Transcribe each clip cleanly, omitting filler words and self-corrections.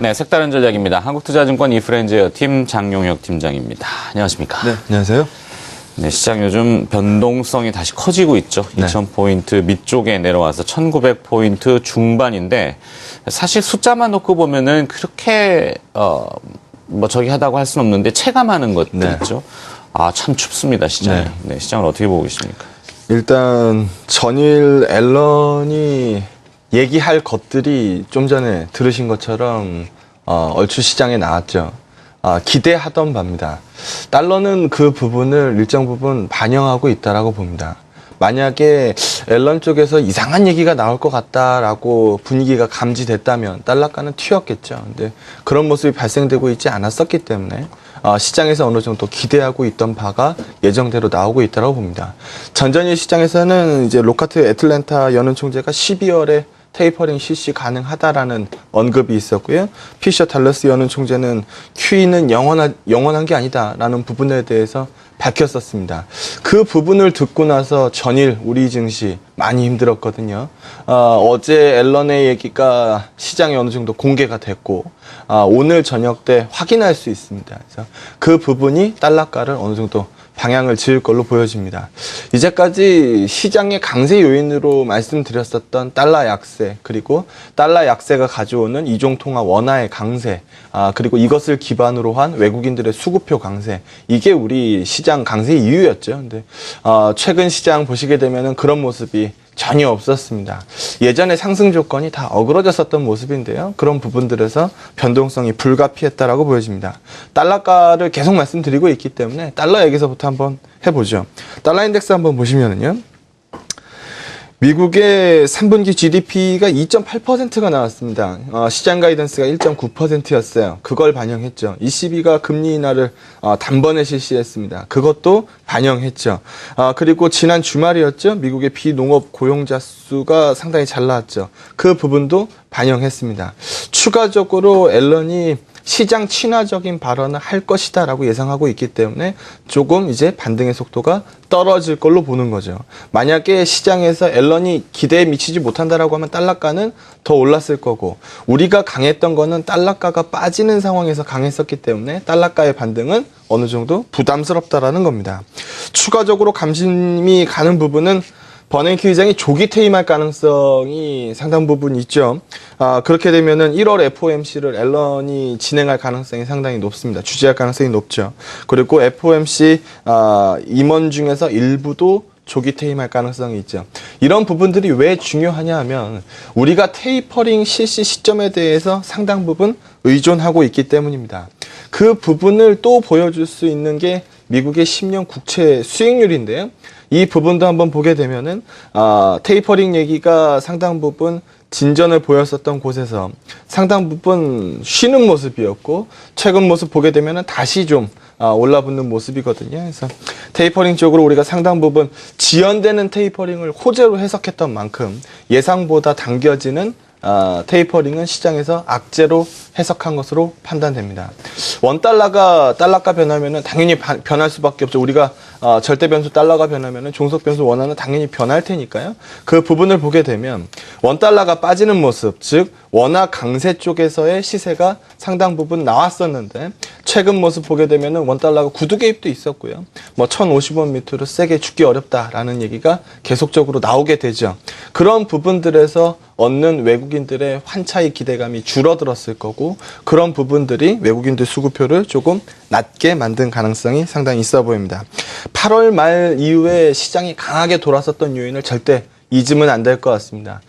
네, 색다른 전략입니다. 한국투자증권 이프렌즈웨어 팀 장용혁 팀장입니다. 안녕하십니까? 네, 안녕하세요. 네, 시장 요즘 변동성이 다시 커지고 있죠. 네. 2000포인트 밑쪽에 내려와서 1900포인트 중반인데 사실 숫자만 놓고 보면은 그렇게 저기 하다고 할 수는 없는데 체감하는 것들 네. 있죠. 아, 참 춥습니다, 시장이. 네. 네, 시장을 어떻게 보고 계십니까? 일단 전일 앨런이 얘기할 것들이 좀 전에 들으신 것처럼 얼추 시장에 나왔죠. 기대하던 바입니다. 달러는 그 부분을 일정 부분 반영하고 있다라고 봅니다. 만약에 앨런 쪽에서 이상한 얘기가 나올 것 같다라고 분위기가 감지됐다면 달러가는 튀었겠죠. 근데 그런 모습이 발생되고 있지 않았었기 때문에 시장에서 어느 정도 기대하고 있던 바가 예정대로 나오고 있다고 봅니다. 전전일 시장에서는 이제 로카트 애틀랜타 연은 총재가 12월에 테이퍼링 실시 가능하다라는 언급이 있었고요. 피셔 달러스 연은 총재는 QE는 영원한 게 아니다라는 부분에 대해서 밝혔었습니다. 그 부분을 듣고 나서 전일 우리 증시 많이 힘들었거든요. 어제 앨런의 얘기가 시장에 어느 정도 공개가 됐고 오늘 저녁 때 확인할 수 있습니다. 그래서 그 부분이 달러가를 어느 정도 방향을 지을 걸로 보여집니다. 이제까지 시장의 강세 요인으로 말씀드렸었던 달러 약세, 그리고 달러 약세가 가져오는 이종통화 원화의 강세, 그리고 이것을 기반으로 한 외국인들의 수급표 강세, 이게 우리 시장 강세 이유였죠. 근데 최근 시장 보시게 되면은 그런 모습이 전혀 없었습니다. 예전에 상승 조건이 다 어그러졌었던 모습인데요. 그런 부분들에서 변동성이 불가피했다라고 보여집니다. 달러가를 계속 말씀드리고 있기 때문에 달러 얘기서부터 한번 해보죠. 달러 인덱스 한번 보시면은요. 미국의 3분기 GDP가 2.8%가 나왔습니다. 시장 가이던스가 1.9%였어요. 그걸 반영했죠. ECB가 금리 인하를 단번에 실시했습니다. 그것도 반영했죠. 그리고 지난 주말이었죠. 미국의 비농업 고용자 수가 상당히 잘 나왔죠. 그 부분도 반영했습니다. 추가적으로 앨런이 시장 친화적인 발언을 할 것이다라고 예상하고 있기 때문에 조금 이제 반등의 속도가 떨어질 걸로 보는 거죠. 만약에 시장에서 앨런이 기대에 미치지 못한다라고 하면 달러가는 더 올랐을 거고, 우리가 강했던 거는 달러가가 빠지는 상황에서 강했었기 때문에 달러가의 반등은 어느 정도 부담스럽다라는 겁니다. 추가적으로 관심이 가는 부분은 버냉키 의장이 조기 퇴임할 가능성이 상당 부분 있죠. 그렇게 되면은 1월 FOMC를 앨런이 진행할 가능성이 상당히 높습니다. 주재할 가능성이 높죠. 그리고 FOMC 임원 중에서 일부도 조기 퇴임할 가능성이 있죠. 이런 부분들이 왜 중요하냐 하면 우리가 테이퍼링 실시 시점에 대해서 상당 부분 의존하고 있기 때문입니다. 그 부분을 또 보여줄 수 있는 게 미국의 10년 국채 수익률인데요. 이 부분도 한번 보게 되면은 테이퍼링 얘기가 상당 부분 진전을 보였었던 곳에서 상당 부분 쉬는 모습이었고, 최근 모습 보게 되면은 다시 좀 올라붙는 모습이거든요. 그래서 테이퍼링 쪽으로 우리가 상당 부분 지연되는 테이퍼링을 호재로 해석했던 만큼 예상보다 당겨지는 테이퍼링은 시장에서 악재로 해석한 것으로 판단됩니다. 원달러가 달러가 변하면은 당연히 변할 수밖에 없죠. 우리가 절대 변수 달러가 변하면은 종속 변수 원화는 당연히 변할 테니까요. 그 부분을 보게 되면 원달러가 빠지는 모습, 즉 원화 강세 쪽에서의 시세가 상당 부분 나왔었는데 최근 모습 보게 되면은 원달러가 구두 개입도 있었고요. 1,050원 밑으로 세게 죽기 어렵다라는 얘기가 계속적으로 나오게 되죠. 그런 부분들에서 얻는 외국인들의 환차의 기대감이 줄어들었을 거고, 그런 부분들이 외국인들 수급표를 조금 낮게 만든 가능성이 상당히 있어 보입니다. 8월 말 이후에 시장이 강하게 돌았었던 요인을 절대 잊으면 안 될 것 같습니다.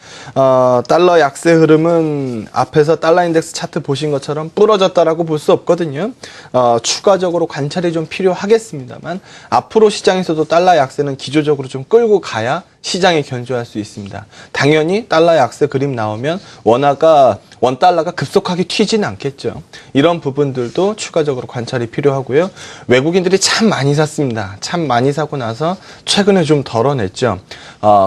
달러 약세 흐름은 앞에서 달러 인덱스 차트 보신 것처럼 부러졌다라고 볼 수 없거든요. 추가적으로 관찰이 좀 필요하겠습니다만 앞으로 시장에서도 달러 약세는 기조적으로 좀 끌고 가야 시장에 견조할 수 있습니다. 당연히 달러 약세 그림 나오면 원달러가 급속하게 튀지는 않겠죠. 이런 부분들도 추가적으로 관찰이 필요하고요. 외국인들이 참 많이 샀습니다. 참 많이 사고 나서 최근에 좀 덜어냈죠.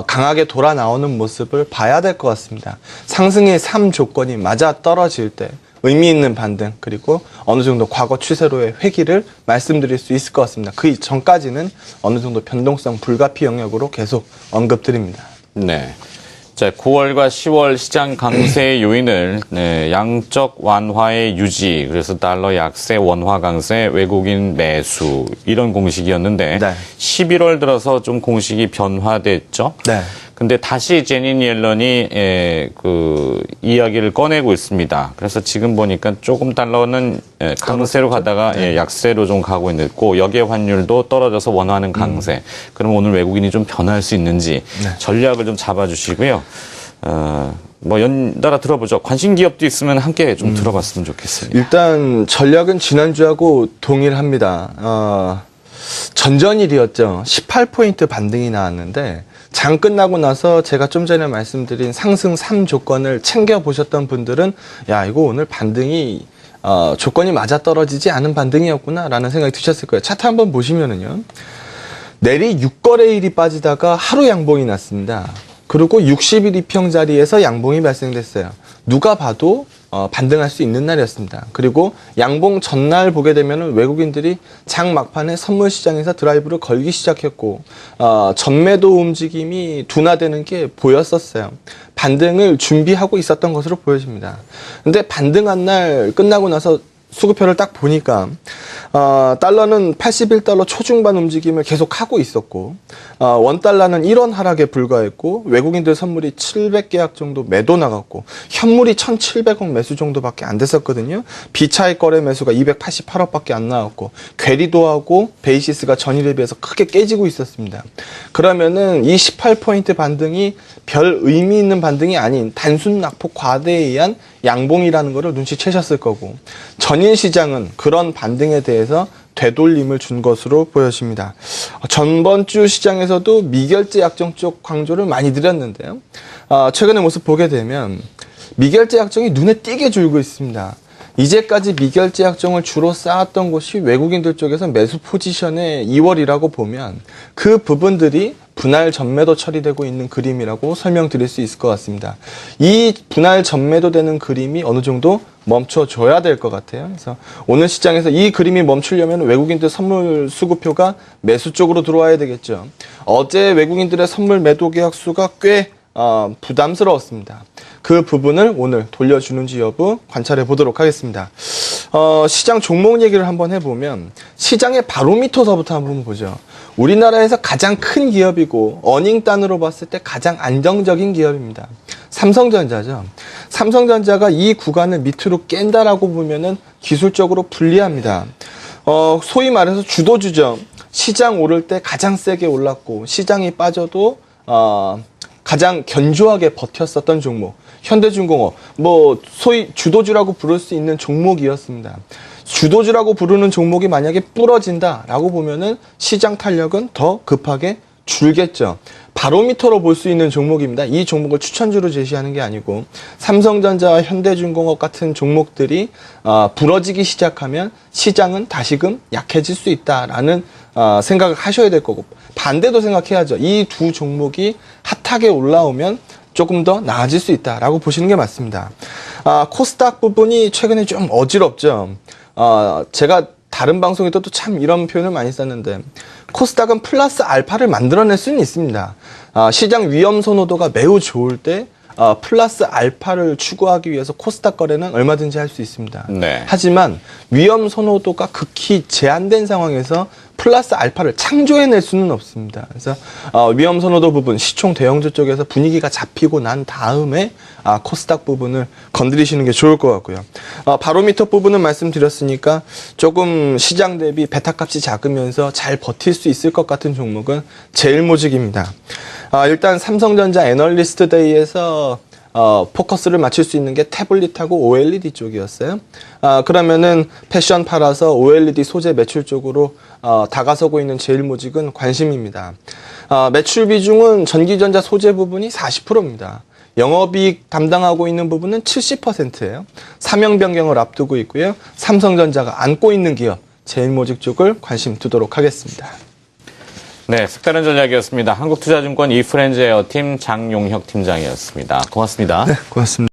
강하게 돌아 나오는 모습을 봐야 될 것 같습니다. 상승의 3조건이 맞아 떨어질 때 의미 있는 반등, 그리고 어느 정도 과거 추세로의 회귀를 말씀드릴 수 있을 것 같습니다. 그 전까지는 어느 정도 변동성 불가피 영역으로 계속 언급드립니다. 네. 자, 9월과 10월 시장 강세의 요인을 양적 완화의 유지, 그래서 달러 약세, 원화 강세, 외국인 매수 이런 공식이었는데 네. 11월 들어서 좀 공식이 변화됐죠. 네. 근데 다시 제닛 옐런이 그 이야기를 꺼내고 있습니다. 그래서 지금 보니까 조금 달러는 강세로 가다가 약세로 좀 가고 있고 역의 환율도 떨어져서 원화는 강세. 그럼 오늘 외국인이 좀 변할 수 있는지 전략을 좀 잡아주시고요. 뭐 연달아 들어보죠. 관심 기업도 있으면 함께 좀 들어봤으면 좋겠습니다. 일단 전략은 지난주하고 동일합니다. 전전일이었죠. 18포인트 반등이 나왔는데 장 끝나고 나서 제가 좀 전에 말씀드린 상승 3조건을 챙겨보셨던 분들은 야 이거 오늘 반등이 조건이 맞아떨어지지 않은 반등이었구나라는 생각이 드셨을 거예요. 차트 한번 보시면은요. 내리 6거래일이 빠지다가 하루 양봉이 났습니다. 그리고 60일 이평 자리에서 양봉이 발생됐어요. 누가 봐도 반등할 수 있는 날이었습니다. 그리고 양봉 전날 보게 되면 외국인들이 장 막판에 선물 시장에서 드라이브를 걸기 시작했고 전매도 움직임이 둔화되는 게 보였었어요. 반등을 준비하고 있었던 것으로 보여집니다. 근데 반등한 날 끝나고 나서 수급표를 딱 보니까 달러는 81달러 초중반 움직임을 계속 하고 있었고 원달러는 1원 하락에 불과했고 외국인들 선물이 700계약 정도 매도 나갔고 현물이 1,700억 매수 정도밖에 안 됐었거든요. 비차익 거래 매수가 288억밖에 안 나왔고 괴리도하고 베이시스가 전일에 비해서 크게 깨지고 있었습니다. 그러면은 이 18포인트 반등이 별 의미 있는 반등이 아닌 단순 낙폭 과대에 의한 양봉이라는 것을 눈치채셨을 거고 전일 시장은 그런 반등에 대해서 되돌림을 준 것으로 보여집니다. 전번 주 시장에서도 미결제 약정 쪽 강조를 많이 드렸는데요. 최근의 모습 보게 되면 미결제 약정이 눈에 띄게 줄고 있습니다. 이제까지 미결제 약정을 주로 쌓았던 곳이 외국인들 쪽에서 매수 포지션의 2월이라고 보면 그 부분들이 분할 전매도 처리되고 있는 그림이라고 설명드릴 수 있을 것 같습니다. 이 분할 전매도 되는 그림이 어느 정도 멈춰줘야 될 것 같아요. 그래서 오늘 시장에서 이 그림이 멈추려면 외국인들 선물 수급표가 매수 쪽으로 들어와야 되겠죠. 어제 외국인들의 선물 매도 계약 수가 꽤 부담스러웠습니다. 그 부분을 오늘 돌려주는지 여부 관찰해 보도록 하겠습니다. 시장 종목 얘기를 한번 해보면 시장의 바로미터서부터 한번 보죠. 우리나라에서 가장 큰 기업이고 어닝단으로 봤을 때 가장 안정적인 기업입니다. 삼성전자죠. 삼성전자가 이 구간을 밑으로 깬다라고 보면은 기술적으로 불리합니다. 소위 말해서 주도주죠. 시장 오를 때 가장 세게 올랐고 시장이 빠져도 가장 견조하게 버텼었던 종목. 현대중공업, 소위 주도주라고 부를 수 있는 종목이었습니다. 주도주라고 부르는 종목이 만약에 부러진다라고 보면은 시장 탄력은 더 급하게 줄겠죠. 바로미터로 볼 수 있는 종목입니다. 이 종목을 추천주로 제시하는 게 아니고 삼성전자와 현대중공업 같은 종목들이 부러지기 시작하면 시장은 다시금 약해질 수 있다라는 생각을 하셔야 될 거고 반대도 생각해야죠. 이 두 종목이 핫하게 올라오면 조금 더 나아질 수 있다라고 보시는 게 맞습니다. 코스닥 부분이 최근에 좀 어지럽죠. 제가 다른 방송에도 또 참 이런 표현을 많이 썼는데 코스닥은 플러스 알파를 만들어낼 수는 있습니다. 시장 위험 선호도가 매우 좋을 때 플러스 알파를 추구하기 위해서 코스닥 거래는 얼마든지 할 수 있습니다. 네. 하지만 위험 선호도가 극히 제한된 상황에서 플러스 알파를 창조해낼 수는 없습니다. 그래서 위험 선호도 부분, 시총 대형주 쪽에서 분위기가 잡히고 난 다음에 코스닥 부분을 건드리시는 게 좋을 것 같고요. 바로미터 부분은 말씀드렸으니까 조금 시장 대비 베타값이 작으면서 잘 버틸 수 있을 것 같은 종목은 제일모직입니다. 일단 삼성전자 애널리스트 데이에서 포커스를 맞출 수 있는 게 태블릿하고 OLED 쪽이었어요. 그러면은 패션 팔아서 OLED 소재 매출 쪽으로 다가서고 있는 제일모직은 관심입니다. 매출 비중은 전기전자 소재 부분이 40%입니다. 영업이익 담당하고 있는 부분은 70%예요. 사명 변경을 앞두고 있고요. 삼성전자가 안고 있는 기업 제일모직 쪽을 관심 두도록 하겠습니다. 네, 색다른 전략이었습니다. 한국투자증권 이프렌즈 에어팀 장용혁 팀장이었습니다. 고맙습니다. 네, 고맙습니다.